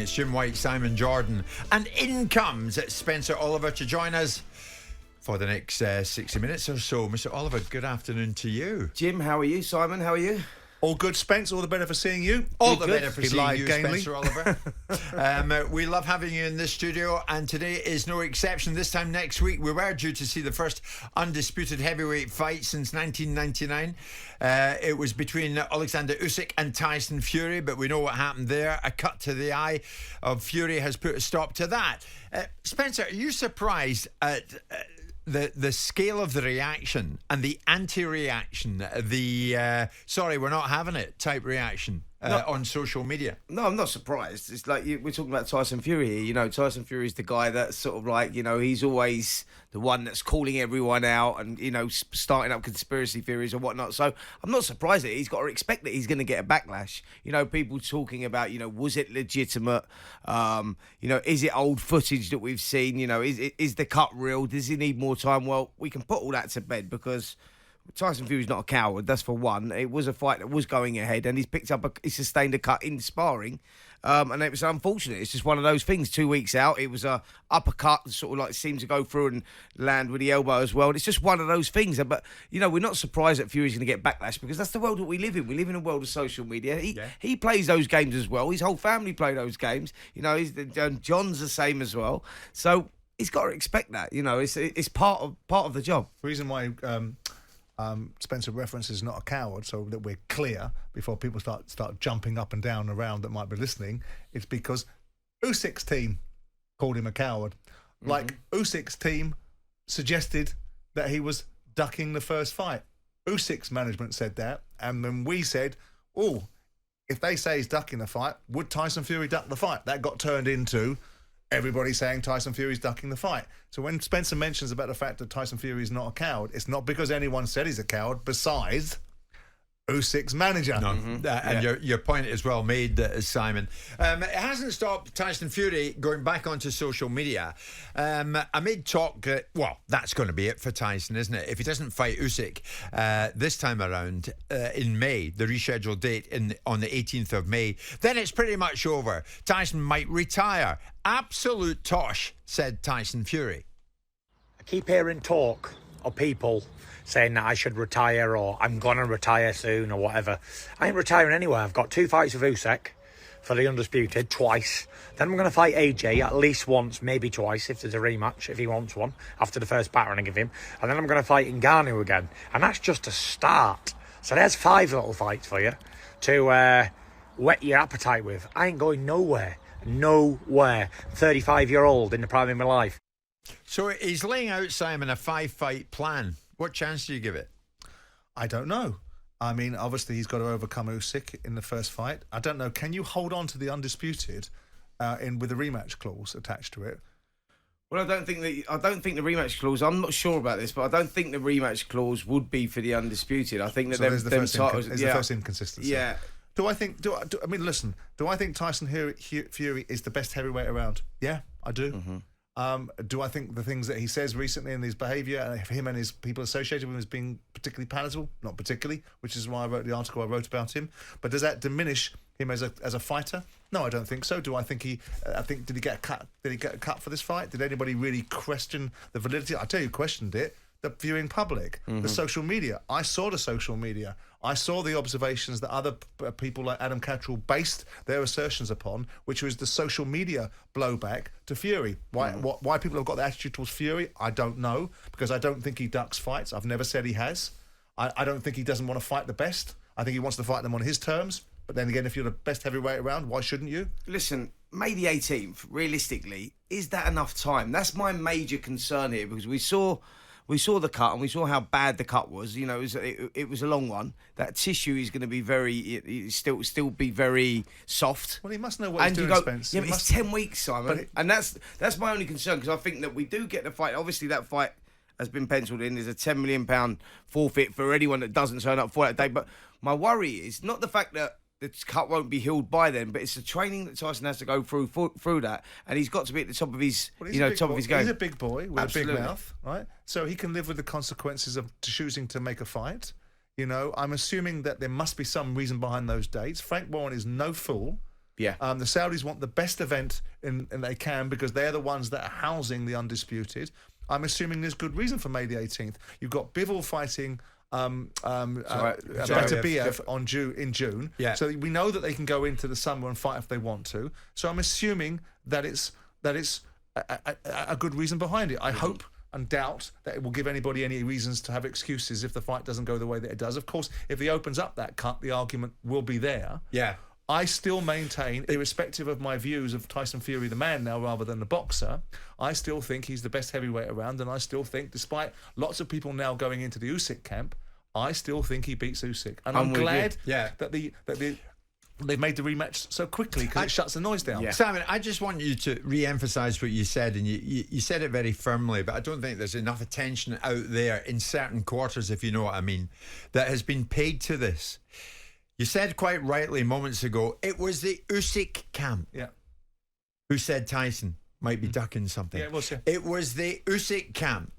It's Jim White, Simon Jordan, and in comes Spencer Oliver to join us for the next 60 minutes or so. Mr. Oliver, good afternoon to you. Jim, how are you? Simon, how are you? All good, Spence. All the better for seeing you. All the better for He seeing lied you, gamely. Spencer Oliver. We love having you in this studio, and today is no exception. This time next week, we were due to see the first undisputed heavyweight fight since 1999. It was between Alexander Usyk and Tyson Fury, but we know what happened there. A cut to the eye of Fury has put a stop to that. Spencer, are you surprised at the scale of the reaction and the anti-reaction, the sorry, we're not having it type reaction on social media? No, I'm not surprised. It's like we're talking about Tyson Fury here. You know, Tyson Fury is the guy that's sort of like, you know, he's always the one that's calling everyone out and, you know, starting up conspiracy theories and whatnot. So I'm not surprised that he's got to expect that he's going to get a backlash. You know, people talking about, you know, was it legitimate? You know, is it old footage that we've seen? You know, is the cut real? Does he need more time? Well, we can put all that to bed because Tyson Fury's not a coward, that's for one. It was a fight that was going ahead, and he sustained a cut in sparring, and it was unfortunate. It's just one of those things. 2 weeks out, it was a uppercut, sort of like seemed to go through and land with the elbow as well. And it's just one of those things. But you know, we're not surprised that Fury's going to get backlash because that's the world that we live in. We live in a world of social media. He plays those games as well. His whole family play those games. You know, John's the same as well. So he's got to expect that. You know, it's part of the job. The reason why Spencer references not a coward, so that we're clear before people start jumping up and down around that might be listening, it's because Usyk's team called him a coward. Mm-hmm. Like Usyk's team suggested that he was ducking the first fight. Usyk's management said that, and then we said, oh, if they say he's ducking the fight, would Tyson Fury duck the fight? That got turned into everybody saying Tyson Fury's ducking the fight. So when Spencer mentions about the fact that Tyson Fury is not a coward, it's not because anyone said he's a coward besides Usyk's manager. No. And your point is well made, Simon. It hasn't stopped Tyson Fury going back onto social media. Amid talk, well, that's going to be it for Tyson, isn't it? If he doesn't fight Usyk this time around in May, the rescheduled date on the 18th of May, then it's pretty much over. Tyson might retire. Absolute tosh, said Tyson Fury. I keep hearing talk of people saying that I should retire or I'm going to retire soon or whatever. I ain't retiring anyway. I've got 2 fights with Usyk for the undisputed, twice. Then I'm going to fight AJ at least once, maybe twice, if there's a rematch, if he wants one, after the first battering I give him. And then I'm going to fight Ngannou again. And that's just a start. So there's 5 little fights for you to whet your appetite with. I ain't going nowhere. Nowhere. 35-year-old in the prime of my life. So he's laying out, Simon, a 5-fight plan. What chance do you give it? I don't know. I mean, obviously he's got to overcome Usyk in the first fight. I don't know. Can you hold on to the undisputed with a rematch clause attached to it? Well, I don't think the rematch clause. I'm not sure about this, but I don't think the rematch clause would be for the undisputed. I think that so the first inconsistency. Yeah. Do I think Tyson Fury is the best heavyweight around? Yeah, I do. Mm-hmm. Do I think the things that he says recently in his behaviour, him and his people associated with him as being particularly palatable? Not particularly, which is why I wrote the article I wrote about him. But does that diminish him as a fighter? No, I don't think so. Do I think did he get a cut? Did he get a cut for this fight? Did anybody really question the validity? I tell you, who questioned it. The viewing public, the social media. I saw the social media. I saw the observations that other people like Adam Catterall based their assertions upon, which was the social media blowback to Fury. Why people have got the attitude towards Fury, I don't know, because I don't think he ducks fights. I've never said he has. I don't think he doesn't want to fight the best. I think he wants to fight them on his terms. But then again, if you're the best heavyweight around, why shouldn't you? Listen, May the 18th, realistically, is that enough time? That's my major concern here, because we saw the cut and we saw how bad the cut was. You know, it was a long one. That tissue is going to be still be very soft. Well, he must know what he's doing, Spence. Yeah, but it's 10 weeks, Simon. And that's my only concern, because I think that we do get the fight. Obviously, that fight has been penciled in. There's a £10 million forfeit for anyone that doesn't turn up for that day. But my worry is not the fact that the cut won't be healed by then, but it's the training that Tyson has to go through that, and he's got to be at the top of his, of his game. He's a big boy with Absolutely. a big mouth, right? So he can live with the consequences of choosing to make a fight. You know, I'm assuming that there must be some reason behind those dates. Frank Warren is no fool. Yeah. The Saudis want the best event and they can because they're the ones that are housing the Undisputed. I'm assuming there's good reason for May the 18th. You've got Bivol fighting Beterbiev in June. Yeah. So we know that they can go into the summer and fight if they want to. So I'm assuming that it's a good reason behind it. I hope and doubt that it will give anybody any reasons to have excuses if the fight doesn't go the way that it does. Of course, if he opens up that cut, the argument will be there. Yeah. I still maintain, irrespective of my views of Tyson Fury, the man now, rather than the boxer, I still think he's the best heavyweight around, and I still think, despite lots of people now going into the Usyk camp, I still think he beats Usyk. And I'm glad that they've made the rematch so quickly because it shuts the noise down. Yeah. Simon, I just want you to re-emphasise what you said, and you said it very firmly, but I don't think there's enough attention out there in certain quarters, if you know what I mean, that has been paid to this. You said quite rightly moments ago, it was the Usyk camp who said Tyson might be ducking something. Yeah, it was. Yeah. It was the Usyk camp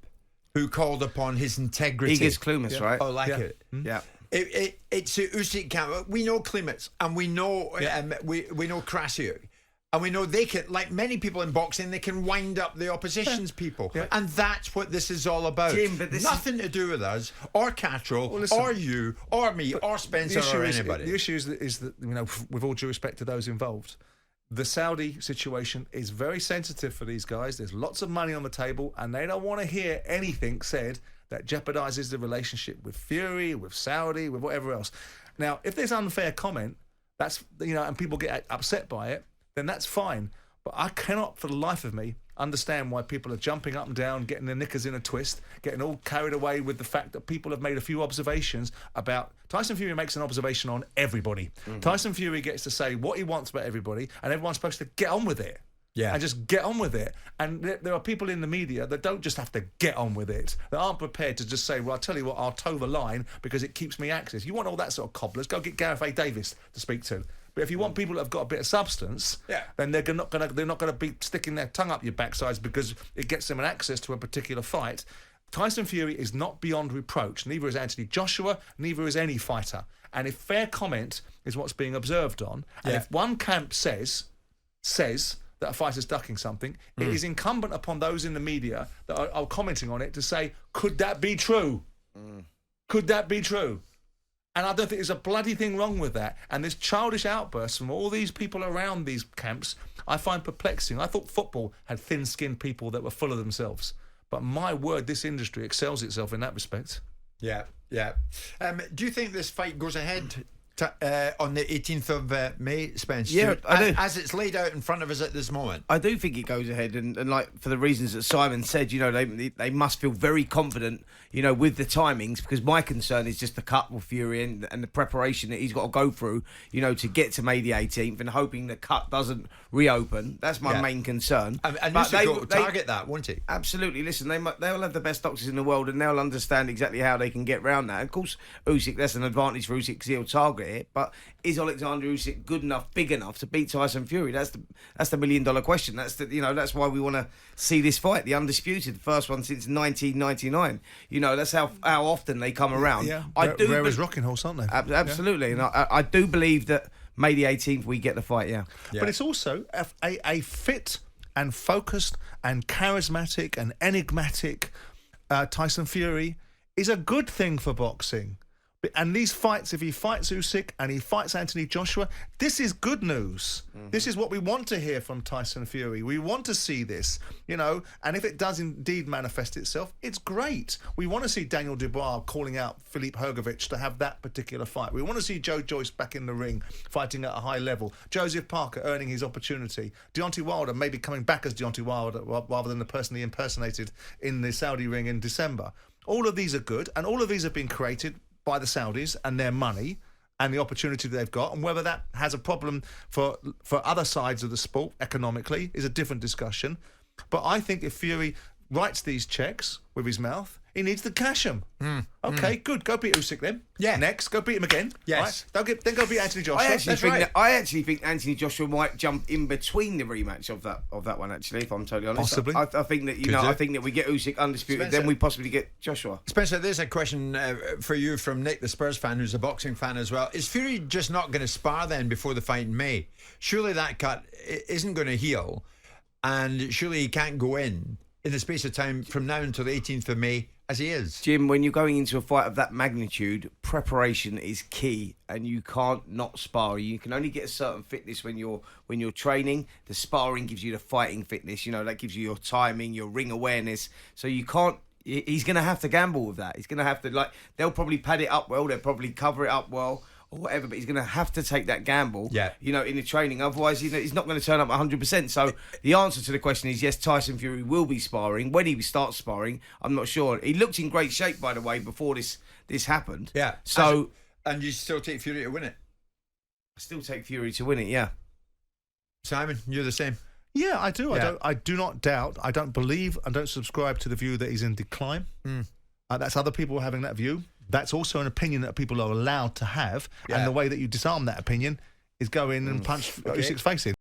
who called upon his integrity. He gets Klumas, right? Oh, like it. Yeah. It's the Usyk camp. We know Klimas and we know we know Krasiuk. And we know they can, like many people in boxing, they can wind up the opposition's people. Yeah. And that's what this is all about. Jim, but this nothing to do with us, or Catrol, or you, or me, or Spencer, or anybody. The issue is that, you know, with all due respect to those involved, the Saudi situation is very sensitive for these guys. There's lots of money on the table, and they don't want to hear anything said that jeopardizes the relationship with Fury, with Saudi, with whatever else. Now, if there's unfair comment, that's, you know, and people get upset by it, then that's fine. But I cannot, for the life of me, understand why people are jumping up and down, getting their knickers in a twist, getting all carried away with the fact that people have made a few observations about... Tyson Fury makes an observation on everybody. Tyson Fury gets to say what he wants about everybody, and everyone's supposed to get on with it. Yeah. And just get on with it. And there are people in the media that don't just have to get on with it, that aren't prepared to just say, well, I'll tell you what, I'll toe the line because it keeps me access. You want all that sort of cobblers, go get Gareth A. Davis to speak to. But if you want people that have got a bit of substance, then they're not going to be sticking their tongue up your backsides because it gets them an access to a particular fight. Tyson Fury is not beyond reproach. Neither is Anthony Joshua. Neither is any fighter. And if fair comment is what's being observed on, and if one camp says that a fighter's ducking something, it is incumbent upon those in the media that are commenting on it to say, could that be true? Could that be true? And I don't think there's a bloody thing wrong with that. And this childish outburst from all these people around these camps, I find perplexing. I thought football had thin-skinned people that were full of themselves. But my word, this industry excels itself in that respect. Yeah. Do you think this fight goes ahead on the 18th of May, Spence? Yeah, I do. As it's laid out in front of us at this moment. I do think it goes ahead, and like for the reasons that Simon said, you know, they must feel very confident, you know, with the timings, because my concern is just the cut with Fury and the preparation that he's got to go through, you know, to get to May the 18th, and hoping the cut doesn't reopen. That's my main concern. And Usyk will target that, won't he? Absolutely. Listen, they'll have the best doctors in the world, and they'll understand exactly how they can get around that. Of course, Usyk, that's an advantage for Usyk because he'll target it. But is Alexander Usyk good enough, big enough to beat Tyson Fury? That's the $1 million question. That's why we want to see this fight, the undisputed, the first one since 1999. You know, that's how often they come around. Yeah, rare as rocking horse, aren't they? Absolutely, and I do believe that May the 18th we get the fight. Yeah. But it's also a fit and focused and charismatic and enigmatic Tyson Fury is a good thing for boxing. And these fights, if he fights Usyk and he fights Anthony Joshua, this is good news. This is what we want to hear from Tyson Fury. We want to see this, you know, and if it does indeed manifest itself, it's great. We want to see Daniel Dubois calling out Filip Hrgovic to have that particular fight. We want to see Joyce back in the ring, fighting at a high level. Joseph Parker earning his opportunity. Deontay Wilder maybe coming back as Deontay Wilder rather than the person he impersonated in the Saudi ring in December. All of these are good, and all of these have been created by the Saudis and their money and the opportunity that they've got, and whether that has a problem for other sides of the sport economically is a different discussion. But I think if Fury writes these checks with his mouth, He needs to cash him. Okay, good. Go beat Usyk then. Yeah. Next, go beat him again. Yes. Right? Then go beat Anthony Joshua. I actually think Anthony Joshua might jump in between the rematch of that one. Actually, if I'm totally honest, Possibly. I think that I think that we get Usyk undisputed, Spencer. then we possibly get Joshua. Spencer, there's a question for you from Nick, the Spurs fan, who's a boxing fan as well. Is Fury just not going to spar then before the fight in May? Surely that cut isn't going to heal, and surely he can't go in the space of time from now until the 18th of May as he is. Jim, when you're going into a fight of that magnitude, preparation is key, and you can't not spar. You can only get a certain fitness when you're training. The sparring gives you the fighting fitness. That gives you your timing, your ring awareness. So you can't. He's going to have to gamble with that. He's going to have to they'll probably pad it up well. They'll probably cover it up well. Or whatever, but he's going to have to take that gamble, in the training. Otherwise, he's not going to turn up 100%. So the answer to the question is yes, Tyson Fury will be sparring. When he starts sparring, I'm not sure. He looked in great shape, by the way, before this happened. Yeah. So, and you still take Fury to win it? I still take Fury to win it, yeah. Simon, you're the same. Yeah, I do. Yeah. I do not doubt. I don't believe. I don't subscribe to the view that he's in decline. That's other people having that view. That's also an opinion that people are allowed to have, and the way that you disarm that opinion is go in and punch Usyk's face in.